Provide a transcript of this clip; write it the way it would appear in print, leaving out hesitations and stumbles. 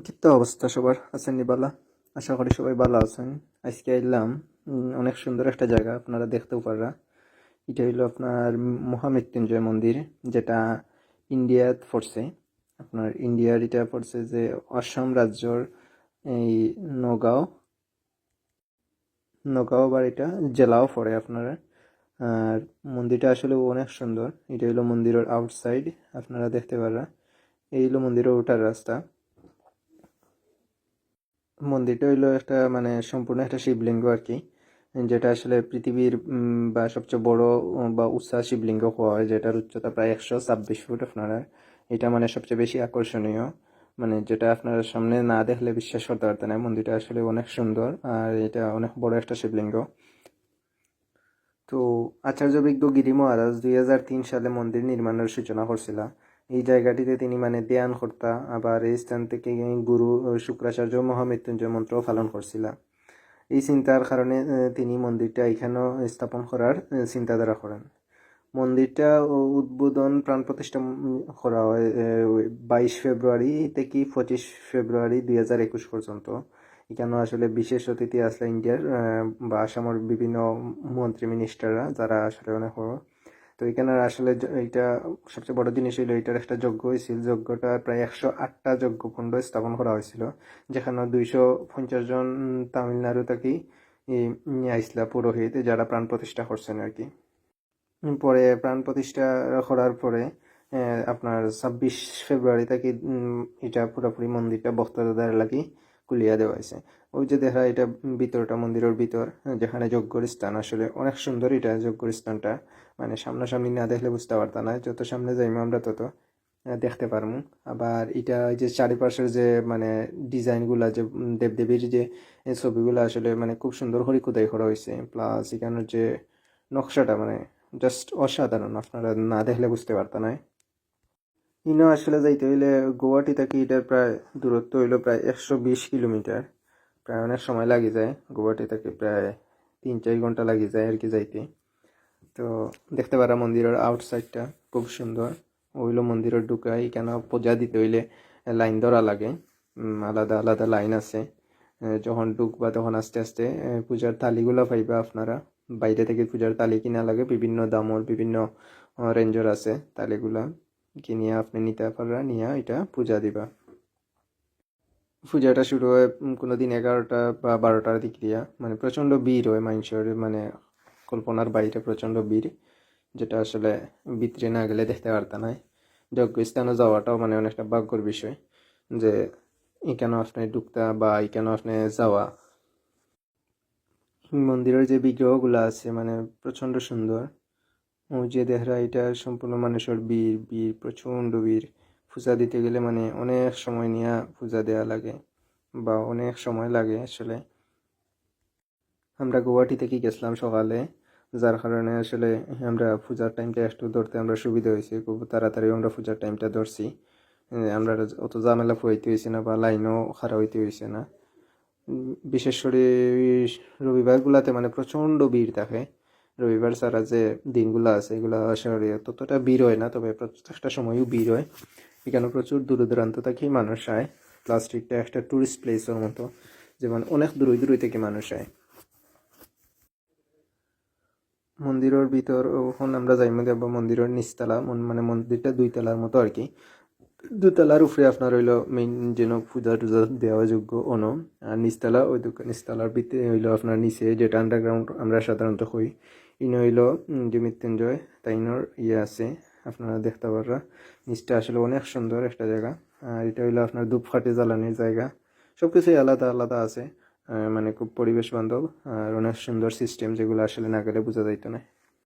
কি তো অবস্থা সবার? আছেন নি বালা? আশা করি সবাই ভালো আছেন। আজকে এলাম অনেক সুন্দর একটা জায়গা, আপনারা দেখতেও পাররা। এটা হইলো আপনার মহামৃত্যুঞ্জয় মন্দির, যেটা ইন্ডিয়াত পড়ছে। আপনার ইন্ডিয়ার এটা পড়ছে যে অসম রাজ্যর এই নগাঁও নগাঁও আবার এটা জেলাও পড়ে আপনারা। আর মন্দিরটা আসলে অনেক সুন্দর। এটা হইলো মন্দিরের আউটসাইড, আপনারা দেখতে পাররা। এই হইলো মন্দিরের ওঠার রাস্তা। মন্দিরটা হইলো একটা মানে সম্পূর্ণ একটা শিবলিঙ্গ আর কি, যেটা আসলে পৃথিবীর বা সবচেয়ে বড় বা উঁচা শিবলিঙ্গ হওয়া হয়, যেটার উচ্চতা প্রায় 126 ফুট আপনারা। এটা মানে সবচেয়ে বেশি আকর্ষণীয়, মানে যেটা আপনারা সামনে না দেখলে বিশ্বাস করতে পারতেন না। মন্দিরটা আসলে অনেক সুন্দর আর এটা অনেক বড় একটা শিবলিঙ্গ। তো আচার্য বিজ্ঞ গিরি মহারাজ 2003 সালে মন্দির নির্মাণের সূচনা করছিল। এই জায়গাটিতে তিনি মানে ধ্যান করতা, আবার এই স্থান থেকে গুরু শুক্রাচার্য মহামৃত্যুঞ্জয় মন্ত্র পালন করছিল। এই চিন্তার কারণে তিনি মন্দিরটা এখানেও স্থাপন করার চিন্তাধারা করেন। মন্দিরটা উদ্বোধন প্রাণ প্রতিষ্ঠা করা হয় 22 ফেব্রুয়ারি থেকে 25 ফেব্রুয়ারি 2021 পর্যন্ত। এখানেও আসলে বিশেষ অতিথি আসলে ইন্ডিয়ার বা আসামের বিভিন্ন মন্ত্রী মিনিস্টাররা, যারা আসলে অনেক বড়। তো এখানে আসলে এইটা সবচেয়ে বড় জিনিস হইলো এটার একটা যজ্ঞ হয়েছিল। যজ্ঞটা প্রায় 108টা যজ্ঞকুণ্ড স্থাপন করা হয়েছিল, যেখানে 250 জন তামিলনাড়ু থেকে আইসলা পুরোহিত, যারা প্রাণ প্রতিষ্ঠা করছেন আর কি। পরে প্রাণ প্রতিষ্ঠা করার পরে আপনার 26 ফেব্রুয়ারি থেকে এটা পুরোপুরি মন্দিরটা ভক্তদের লাগি খুলিয়া দেওয়া হয়েছে। ওই যে দেখা এটা ভিতরটা, মন্দিরের ভিতর যেখানে যজ্ঞর স্থান, আসলে অনেক সুন্দর এটা যজ্ঞর স্থানটা। মানে সামনাসামনি না দেখলে বুঝতে পারতাম না, যত সামনে যাইমু আমরা তত দেখতে পারমু। আবার এটা ওই যে চারিপাশের যে মানে ডিজাইনগুলা, যে দেবদেবীর যে ছবিগুলো আসলে মানে খুব সুন্দর করে খোদাই করা হয়েছে। প্লাস এখানের যে নকশাটা মানে জাস্ট অসাধারণ, আপনারা না দেখলে বুঝতে পারতেন না। ইনো আসলে যাইতে হইলে গুয়াহাটি থেকে এটার প্রায় দূরত্ব হইলো প্রায় 120 কিলোমিটার। প্রায় অনেক সময় লাগে যায়, গুয়াহাটি থেকে প্রায় 3-4 ঘন্টা লাগে যায় আর কি যাইতে। তো দেখতে পারা মন্দিরের আউটসাইডটা খুব সুন্দর। ওইলো মন্দিরের ঢুকাই কেন পূজা দিতে হইলে লাইন ধরা লাগে, আলাদা আলাদা লাইন আছে। যখন ঢুকবা তখন আস্তে আস্তে পূজার থালিগুলো পাইবা আপনারা। বাইরে থেকে পূজার থালি কিনা লাগে, বিভিন্ন দামর বিভিন্ন রেঞ্জের আছে থালিগুলা। কিনিয়া আপনি নিতে পাররা, নিয়ে এটা পূজা দিবা। পূজাটা শুরু হয় কোনোদিন 11টা বা 12টার দিক দিয়া। মানে প্রচণ্ড ভিড় হয় মানুষের, মানে কল্পনার বাইরে প্রচণ্ড ভিড়, যেটা আসলে ভিতরে না গেলে দেখতে পারতাম না। যজ্ঞস্থানে যাওয়াটাও মানে অনেকটা ভাগ্যর বিষয়, যে এখানে আপনি ঢুকতা বা এখানে আপনি যাওয়া। মন্দিরের যে বিগ্রহগুলো আছে মানে প্রচণ্ড সুন্দর। ওই যে দেহরা এটা সম্পূর্ণ মানুষের ভিড় ভিড়, প্রচণ্ড ভিড়। পূজা দিতে গেলে মানে অনেক সময় নিয়ে পূজা দেওয়া লাগে, বা অনেক সময় লাগে আসলে। আমরা গুয়াহাটি থেকে গেছিলাম সকালে, যার কারণে আসলে আমরা পূজার টাইমটা একটু ধরতে আমরা সুবিধা হয়েছে, খুব তাড়াতাড়ি আমরা পূজার টাইমটা ধরছি। আমরা অত ঝামেলা হইতে হয়েছে না, বা লাইনও খারাপ হইতে হয়েছে না। বিশেষ করে রবিবারগুলাতে মানে প্রচণ্ড ভিড় থাকে। রবিবার ছাড়া যে দিনগুলো আছে এগুলো আসলে ততটা ভিড় হয় না, তবে প্রত্যেকটা সময়ও ভিড় হয়। এখানে প্রচুর দূর দূরান্ত থেকেই মানুষ আয়। প্লাস্টিকটা একটা ট্যুরিস্ট প্লেসের মতো, যেমন অনেক দূরই দূরই থেকে মানুষ আয়। মন্দিরের ভিতর ওখানে আমরা যাইমু দেখবো মন্দিরের নিচতলা, মানে মন্দিরটা 2 তলার মতো আর কি। 2 তলার উপরে আপনার হইলো মেইন যেন পূজা টুজা দেওয়া যোগ্য অন। আর নিচতলা ওই নিচতলার ভিতরে হইলো আপনার নিচে, যেটা আন্ডারগ্রাউন্ড আমরা সাধারণত কই, ইনো হইলো যে মৃত্যুঞ্জয় তাইনোর ইয়ে আছে, আপনারা দেখতে পাররা। নিচটা আসলে অনেক সুন্দর একটা জায়গা। আর এটা হইলো আপনার ধূপকাঠি জ্বালানির জায়গা। সব কিছুই আলাদা আলাদা আছে, মানে খুব পরিবেশ বান্ধব আর অনেক সুন্দর সিস্টেম, যেগুলো আসলে না গেলে বোঝা যাইতো না।